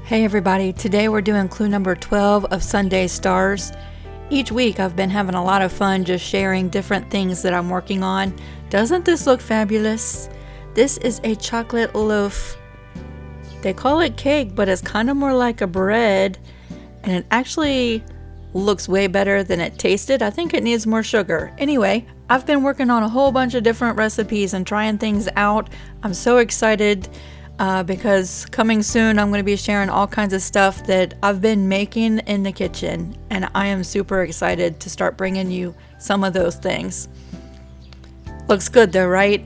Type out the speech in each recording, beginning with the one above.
Hey everybody, today we're doing clue number 12 of Sundae Stars. Each week I've been having a lot of fun just sharing different things that I'm working on. Doesn't this look fabulous? This is a chocolate loaf. They call it cake, but it's kind of more like a bread, and it actually looks way better than it tasted. I think it needs more sugar. Anyway, I've been working on a whole bunch of different recipes and trying things out. I'm so excited because coming soon I'm going to be sharing all kinds of stuff that I've been making in the kitchen, and I am super excited to start bringing you some of those things. Looks good though, right?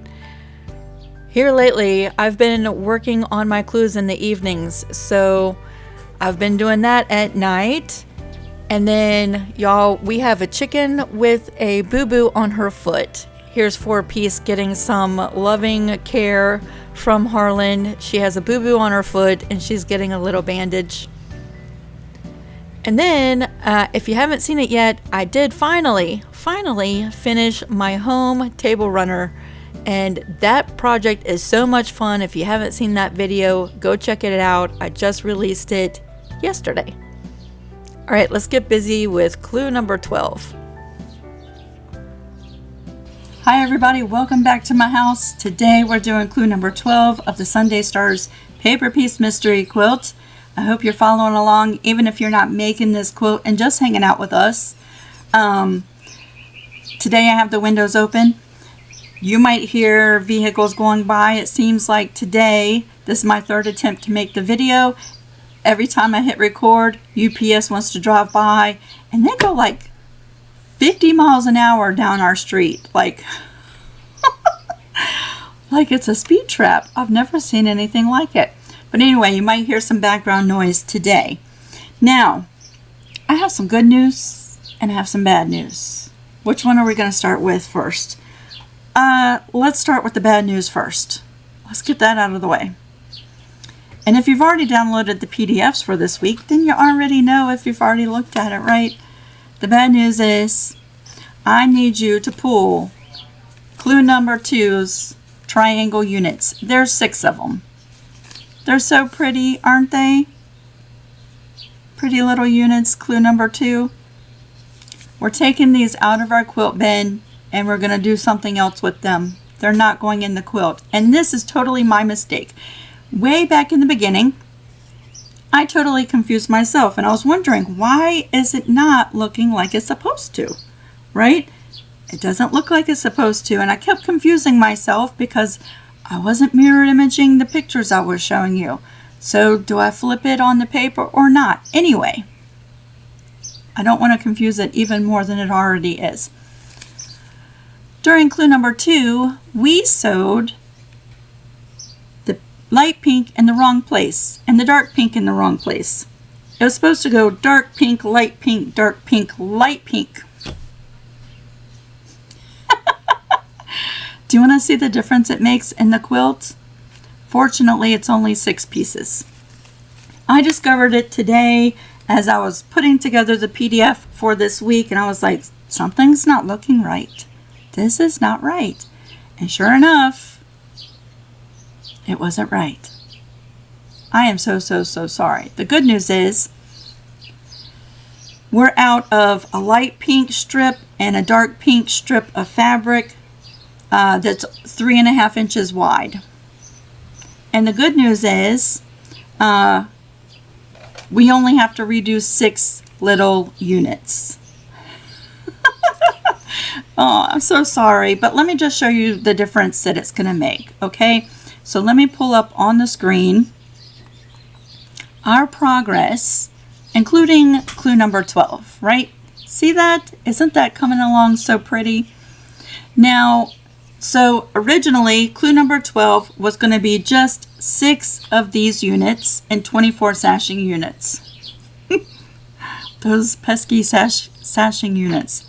Here lately I've been working on my clues in the evenings, so I've been doing that at night. And then y'all, we have a chicken with a boo-boo on her foot. Here's 4-piece getting some loving care from Harlan. She has a boo-boo on her foot and she's getting a little bandage. And then, if you haven't seen it yet, I did finally finish my home table runner. And that project is so much fun. If you haven't seen that video, go check it out. I just released it yesterday. All right, let's get busy with clue number 12. Hi everybody, welcome back to my house. Today we're doing clue number 12 of the Sundae Stars paper piece mystery quilt. I hope you're following along, even if you're not making this quilt and just hanging out with us. Today I have the windows open. You might hear vehicles going by. It seems like today, this is my third attempt to make the video. Every time I hit record, UPS wants to drive by, and they go like 50 miles an hour down our street. Like it's a speed trap. I've never seen anything like it. But anyway, you might hear some background noise today. Now, I have some good news and I have some bad news. Which one are we going to start with first? Let's start with the bad news first. Let's get that out of the way. And if you've already downloaded the PDFs for this week, then you already know if you've already looked at it, right? The bad news is I need you to pull clue number 2's triangle units. There's 6 of them. They're so pretty, aren't they? Pretty little units, clue number 2. We're taking these out of our quilt bin and we're going to do something else with them. They're not going in the quilt. And this is totally my mistake. Way back in the beginning, I totally confused myself and I was wondering, why is it not looking like it's supposed to, right? It doesn't look like it's supposed to, and I kept confusing myself because I wasn't mirror imaging the pictures I was showing you. So do I flip it on the paper or not? Anyway, I don't want to confuse it even more than it already is. During clue number 2, we sewed the light pink in the wrong place and the dark pink in the wrong place. It was supposed to go dark pink, light pink, dark pink, light pink. Do you want to see the difference it makes in the quilt? Fortunately, it's only 6 pieces. I discovered it today as I was putting together the PDF for this week, and I was like, something's not looking right. This is not right. And sure enough, it wasn't right. I am so sorry. The good news is we're out of a light pink strip and a dark pink strip of fabric that's 3.5 inches wide. And the good news is we only have to redo 6 little units. Oh, I'm so sorry, but let me just show you the difference that it's going to make, okay? So let me pull up on the screen our progress, including clue number 12, right? See that? Isn't that coming along so pretty? Now, so originally, clue number 12 was going to be just 6 of these units and 24 sashing units. Those pesky sashing units.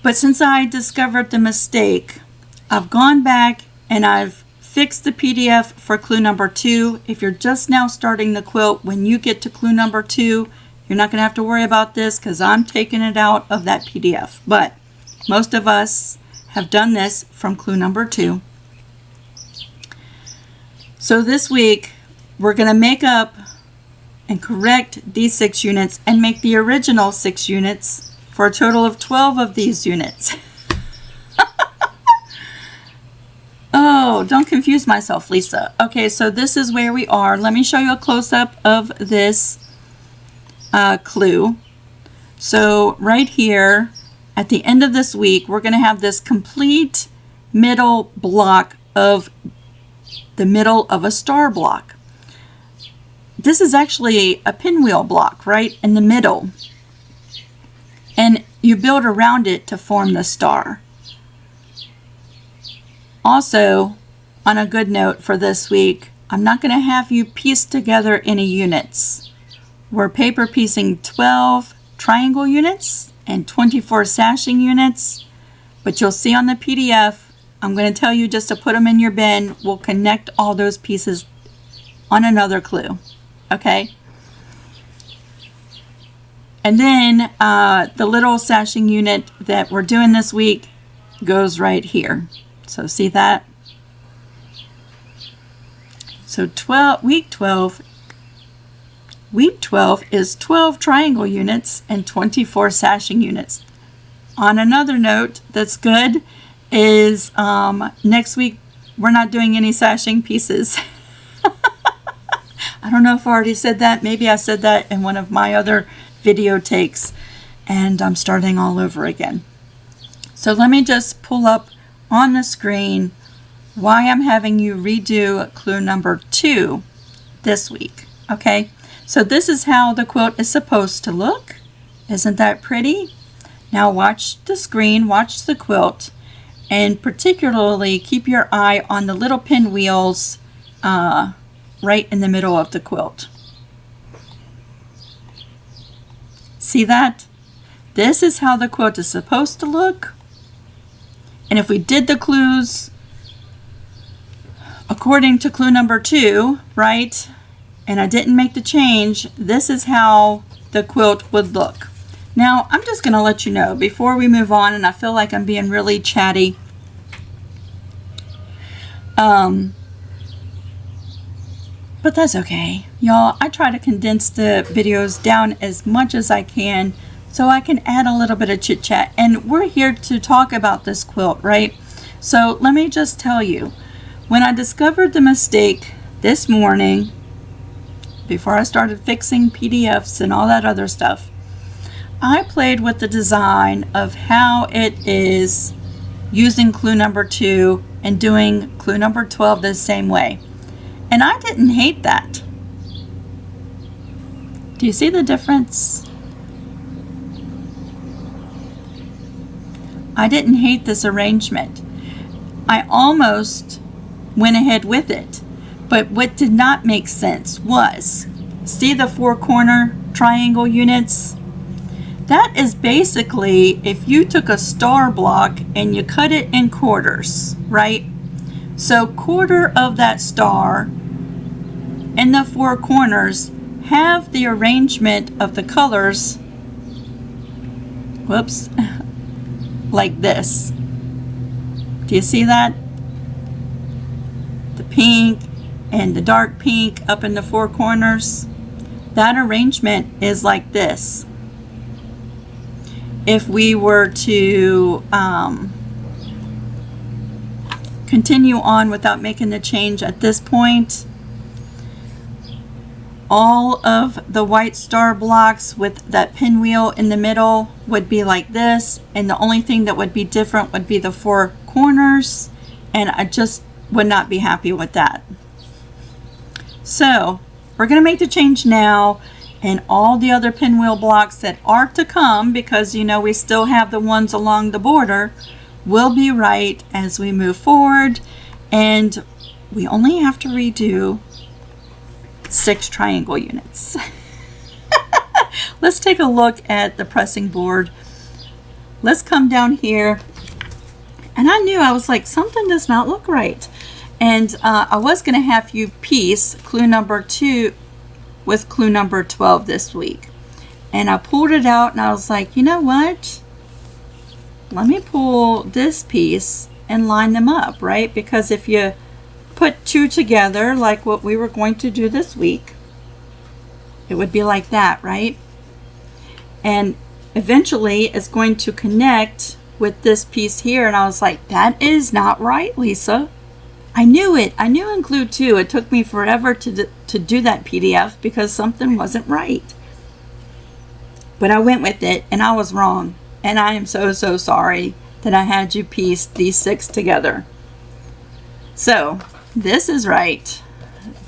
But since I discovered the mistake, I've gone back and I've fixed the PDF for clue number 2. If you're just now starting the quilt, when you get to clue number 2, you're not going to have to worry about this because I'm taking it out of that PDF. But most of us have done this from clue number 2. So this week, we're going to make up and correct these 6 units and make the original 6 units for a total of 12 of these units. Oh, don't confuse myself, Lisa. Okay, so this is where we are. Let me show you a close-up of this clue. So right here, at the end of this week, we're going to have this complete middle block of the middle of a star block. This is actually a pinwheel block right in the middle. And you build around it to form the star. Also, on a good note for this week, I'm not going to have you piece together any units. We're paper piecing 12 triangle units and 24 sashing units, but you'll see on the PDF, I'm going to tell you just to put them in your bin. We'll connect all those pieces on another clue, okay? And then the little sashing unit that we're doing this week goes right here. So see that? So week 12 is 12 triangle units and 24 sashing units. On another note that's good is next week we're not doing any sashing pieces. I don't know if I already said that. Maybe I said that in one of my other video takes, and I'm starting all over again. So let me just pull up on the screen why I'm having you redo clue number 2 this week. Okay, so this is how the quilt is supposed to look. Isn't that pretty? Now watch the screen, watch the quilt, and particularly keep your eye on the little pinwheels right in the middle of the quilt. See that? This is how the quilt is supposed to look. And if we did the clues according to clue number 2, right, and I didn't make the change, this is how the quilt would look. Now, I'm just going to let you know before we move on, and I feel like I'm being really chatty. But that's okay. Y'all, I try to condense the videos down as much as I can so I can add a little bit of chit chat. And we're here to talk about this quilt, right? So let me just tell you, when I discovered the mistake this morning, before I started fixing PDFs and all that other stuff, I played with the design of how it is using clue number 2 and doing clue number 12 the same way. And I didn't hate that. Do you see the difference? I didn't hate this arrangement. I almost went ahead with it. But what did not make sense was, see the 4 corner triangle units? That is basically if you took a star block and you cut it in quarters, right? So quarter of that star and the 4 corners have the arrangement of the colors, whoops, like this. Do you see that? The pink and the dark pink up in the 4 corners. That arrangement is like this. If we were to continue on without making the change at this point, all of the white star blocks with that pinwheel in the middle would be like this, and the only thing that would be different would be the 4 corners, and I just would not be happy with that. So we're going to make the change now, and all the other pinwheel blocks that are to come, because you know we still have the ones along the border, will be right as we move forward, and we only have to redo 6 triangle units. Let's take a look at the pressing board. Let's come down here, and I was like, something does not look right, and I was going to have you piece clue number 2 with clue number 12 this week, and I pulled it out and I was like, you know what, let me pull this piece and line them up, right? Because if you put 2 together like what we were going to do this week, It would be like that, right? And eventually it's going to connect with this piece here. And I was like, that is not right, Lisa. I knew it. I knew in Glue 2. It took me forever to do that PDF because something wasn't right. But I went with it and I was wrong. And I am so, so sorry that I had you piece these 6 together. So this is right.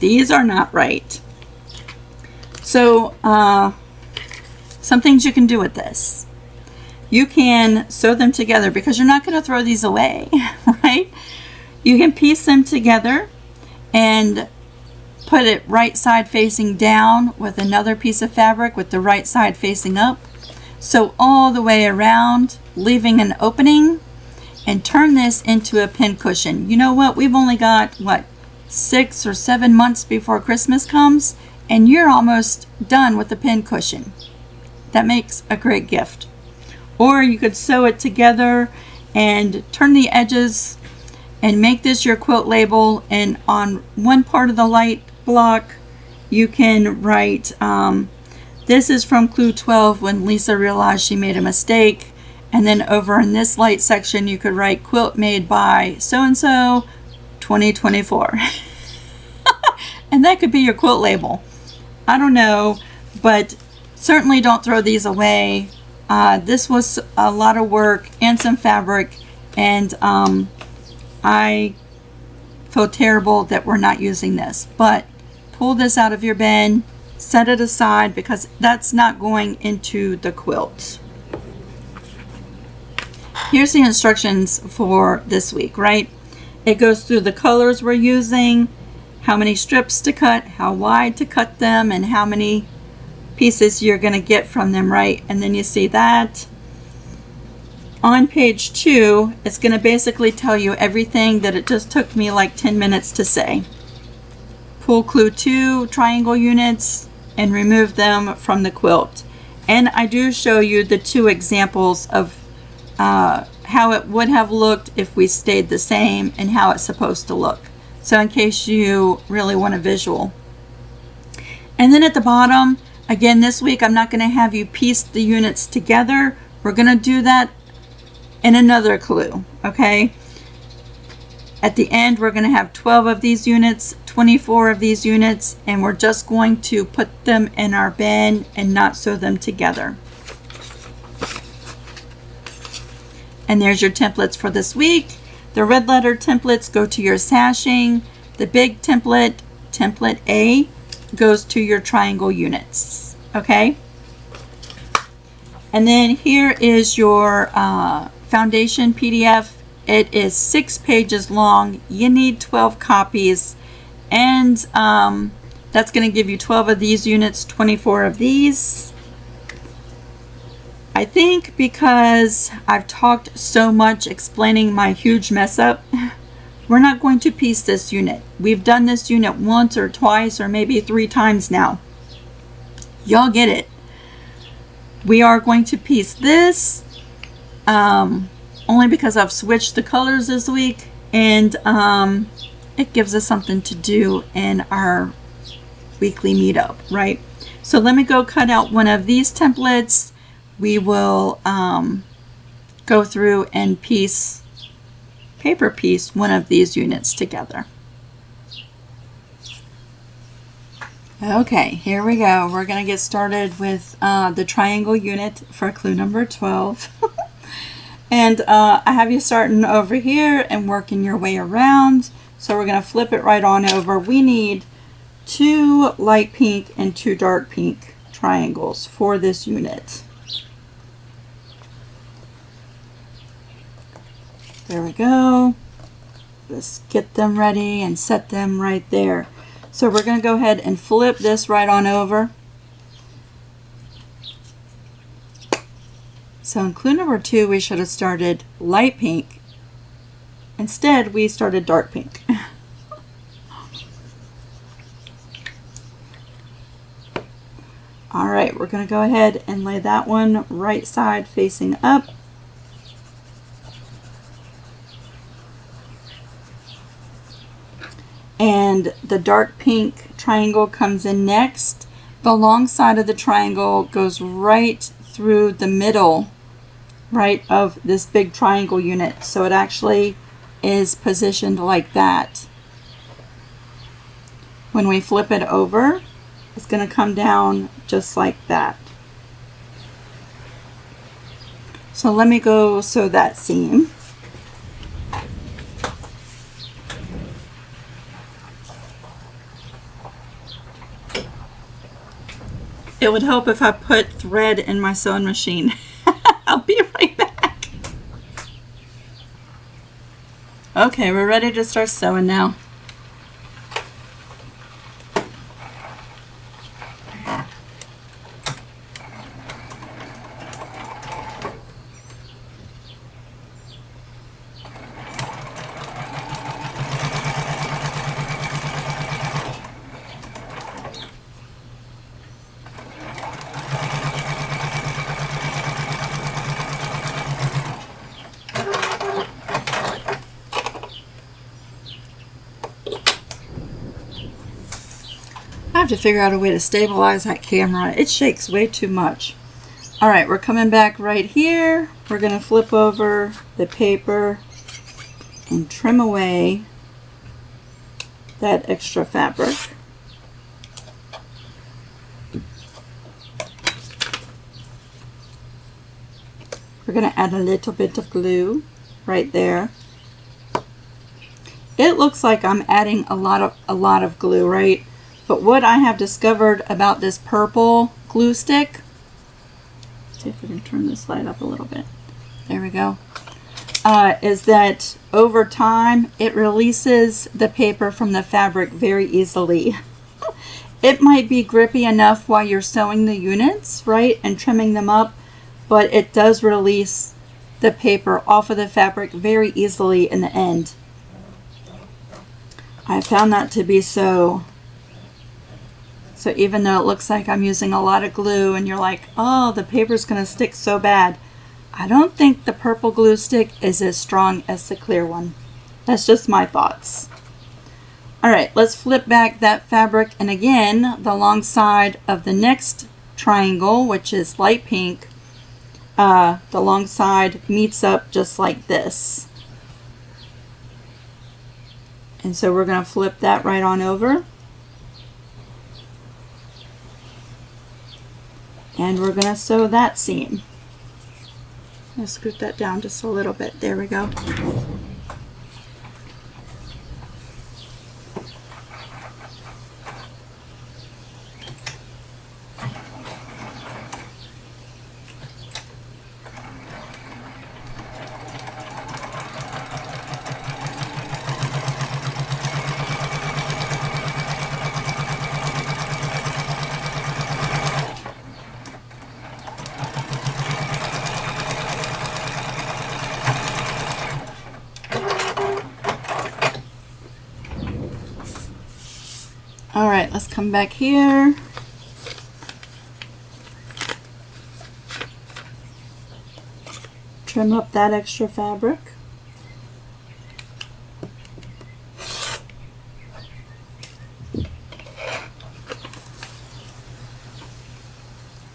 These are not right. So some things you can do with this. You can sew them together because you're not going to throw these away, right? You can piece them together and put it right side facing down with another piece of fabric with the right side facing up. Sew all the way around, leaving an opening, and turn this into a pin cushion. You know what? We've only got, what, 6 or 7 months before Christmas comes, and you're almost done with the pin cushion. That makes a great gift. Or you could sew it together and turn the edges and make this your quilt label, and on one part of the light block you can write this is from Clue 12 when Lisa realized she made a mistake, and then over in this light section you could write quilt made by so-and-so 2024. And that could be your quilt label. I don't know, but certainly don't throw these away. This was a lot of work and some fabric, and I feel terrible that we're not using this, but pull this out of your bin, set it aside because that's not going into the quilt. Here's the instructions for this week, right? It goes through the colors we're using, how many strips to cut, how wide to cut them, and how many pieces you're going to get from them, right? And then you see that on page 2, it's going to basically tell you everything that it just took me like 10 minutes to say. Pull Clue 2 triangle units and remove them from the quilt. And I do show you the 2 examples of how it would have looked if we stayed the same and how it's supposed to look. So in case you really want a visual. And then at the bottom, again, this week I'm not going to have you piece the units together. We're going to do that in another clue, okay? At the end, we're going to have 12 of these units, 24 of these units, and we're just going to put them in our bin and not sew them together. And there's your templates for this week. The red letter templates go to your sashing. The big template, template A, goes to your triangle units, okay? And then here is your foundation PDF. It is 6 pages long. You need 12 copies, and that's going to give you 12 of these units, 24 of these. I think because I've talked so much explaining my huge mess up, we're not going to piece this unit. We've done this unit once or twice or maybe 3 times now. Y'all get it. We are going to piece this only because I've switched the colors this week, and it gives us something to do in our weekly meetup, right? So let me go cut out one of these templates. We will go through and paper piece one of these units together. Okay, here we go. We're going to get started with the triangle unit for clue number 12. And I have you starting over here and working your way around. So we're going to flip it right on over. We need 2 light pink and 2 dark pink triangles for this unit. There we go. Let's get them ready and set them right there. So we're going to go ahead and flip this right on over. So in clue number 2, we should have started light pink. Instead, we started dark pink. All right, we're going to go ahead and lay that one right side facing up. And the dark pink triangle comes in next. The long side of the triangle goes right through the middle, right, of this big triangle unit. So it actually is positioned like that. When we flip it over, it's going to come down just like that. So let me go sew that seam. It would help if I put thread in my sewing machine. I'll be right back. Okay, we're ready to start sewing now. I have to figure out a way to stabilize that camera. It shakes way too much. Alright, we're coming back right here. We're going to flip over the paper and trim away that extra fabric. We're going to add a little bit of glue right there. It looks like I'm adding a lot of glue, right? But what I have discovered about this purple glue stick, let's see if we can turn this light up a little bit. There we go. Is that over time it releases the paper from the fabric very easily. It might be grippy enough while you're sewing the units, right, and trimming them up, but it does release the paper off of the fabric very easily in the end. I found that to be so. So even though it looks like I'm using a lot of glue and you're like, oh, the paper's going to stick so bad, I don't think the purple glue stick is as strong as the clear one. That's just my thoughts. Alright, let's flip back that fabric, and again, the long side of the next triangle, which is light pink, the long side meets up just like this. And so we're going to flip that right on over. And we're going to sew that seam. Let's scoot that down just a little bit. There we go. Alright, let's come back here. Trim up that extra fabric.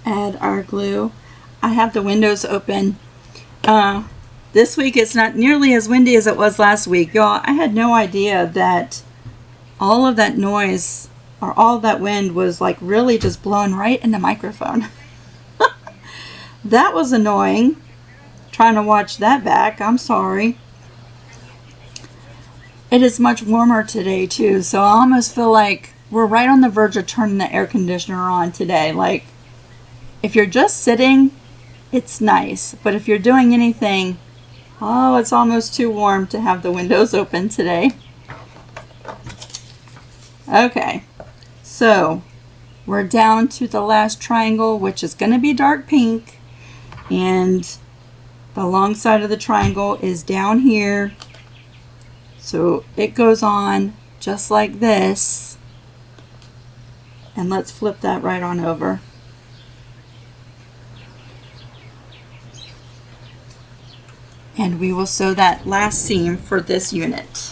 Add our glue. I have the windows open. This week it's not nearly as windy as it was last week. Y'all, I had no idea that all of that noise or all of that wind was like really just blowing right in the microphone. That was annoying. Trying to watch that back. I'm sorry. It is much warmer today too, so I almost feel like we're right on the verge of turning the air conditioner on today. Like, if you're just sitting, it's nice, but if you're doing anything, oh, it's almost too warm to have the windows open today. Okay, so we're down to the last triangle, which is going to be dark pink, and the long side of the triangle is down here. So it goes on just like this, and let's flip that right on over. And we will sew that last seam for this unit.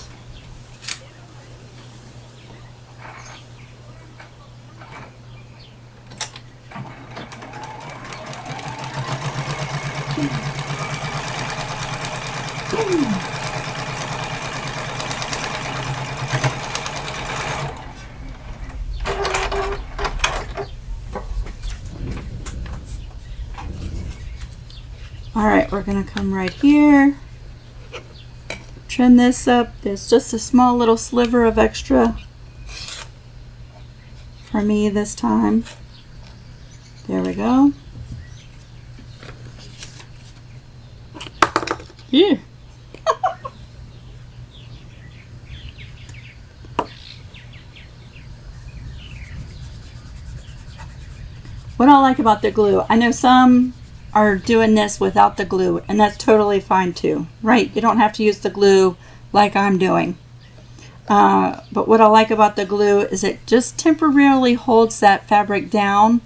All right, we're gonna come right here, trim this up. There's just a small little sliver of extra for me this time. There we go. Yeah. What I like about the glue, I know some are doing this without the glue, and that's totally fine too, right? You don't have to use the glue like I'm doing. But what I like about the glue is it just temporarily holds that fabric down.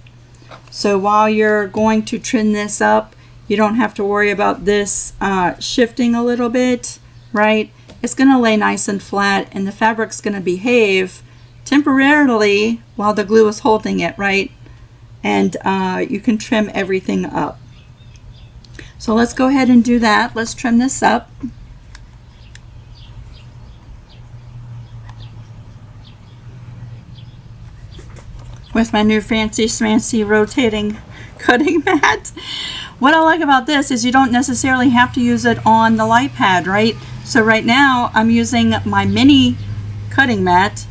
So while you're going to trim this up, you don't have to worry about this shifting a little bit, right? It's going to lay nice and flat, and the fabric's going to behave temporarily while the glue is holding it, right? And you can trim everything up. So let's go ahead and do that. Let's trim this up. With my new fancy schmancy rotating cutting mat. What I like about this is you don't necessarily have to use it on the light pad, right? So right now I'm using my mini cutting mat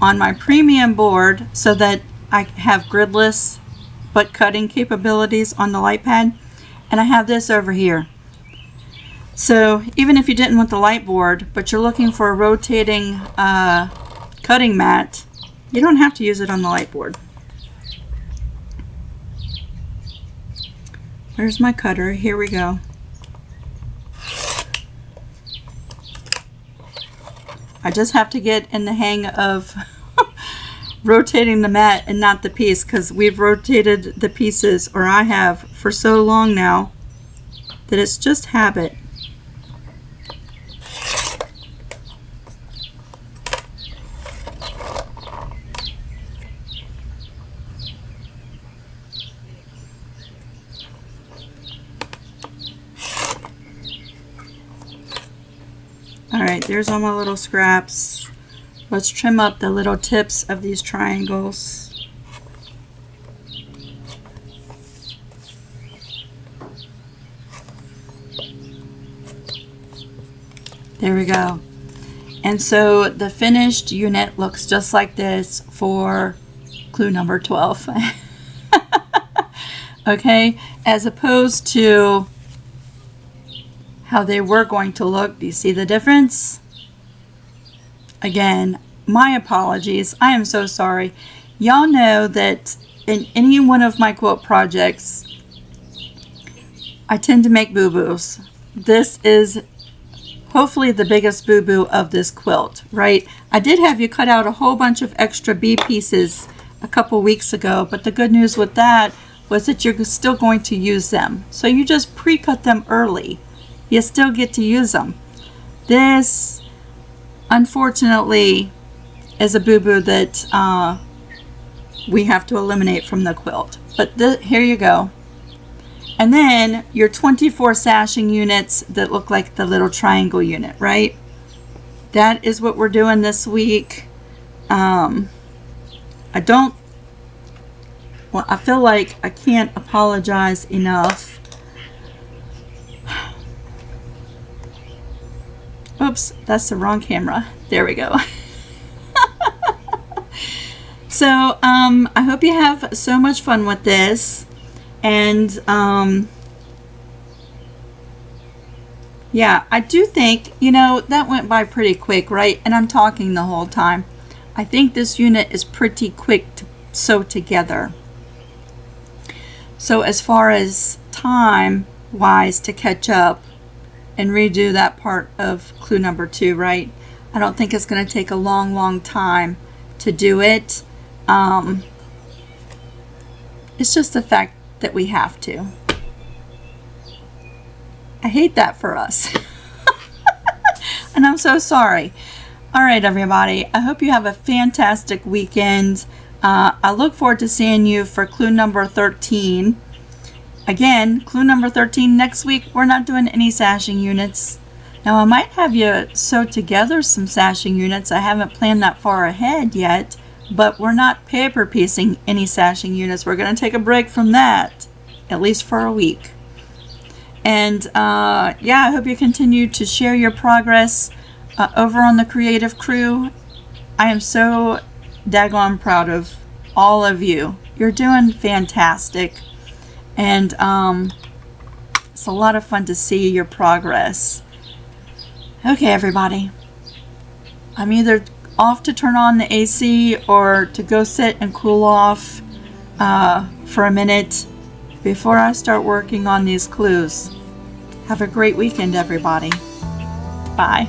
on my premium board so that I have gridless but cutting capabilities on the light pad, and I have this over here. So even if you didn't want the light board but you're looking for a rotating cutting mat, you don't have to use it on the light board. Where's my cutter? Here we go. I just have to get in the hang of rotating the mat and not the piece, because we've rotated the pieces, or I have, for so long now that it's just habit. Alright, there's all my little scraps. Let's trim up the little tips of these triangles. There we go. And so the finished unit looks just like this for clue number 12. Okay, as opposed to how they were going to look. Do you see the difference? Again, my apologies. I am so sorry. Y'all know that in any one of my quilt projects, I tend to make boo-boos. This is hopefully the biggest boo-boo of this quilt, right? I did have you cut out a whole bunch of extra B pieces a couple weeks ago, but the good news with that was that you're still going to use them. So you just pre-cut them early. You still get to use them. This, unfortunately, is a boo-boo that we have to eliminate from the quilt. But here you go. And then your 24 sashing units that look like the little triangle unit, right? That is what we're doing this week. I feel like I can't apologize enough. Oops, that's the wrong camera. There we go. So, I hope you have so much fun with this. And, yeah, I do think, you know, that went by pretty quick, right? And I'm talking the whole time. I think this unit is pretty quick to sew together. So as far as time-wise to catch up and redo that part of clue number 2, right? I don't think it's going to take a long time to do it. It's just the fact that we have to. I hate that for us. And I'm so sorry. All right, everybody. I hope you have a fantastic weekend. I look forward to seeing you for clue number 13. Again, clue number 13 next week. We're not doing any sashing units. Now, I might have you sew together some sashing units. I haven't planned that far ahead yet, but we're not paper piecing any sashing units. We're going to take a break from that, at least for a week. And yeah, I hope you continue to share your progress over on the Creative Crew. I am so daggone proud of all of you. You're doing fantastic. And it's a lot of fun to see your progress. Okay, everybody. I'm either off to turn on the AC or to go sit and cool off for a minute before I start working on these clues. Have a great weekend, everybody. Bye.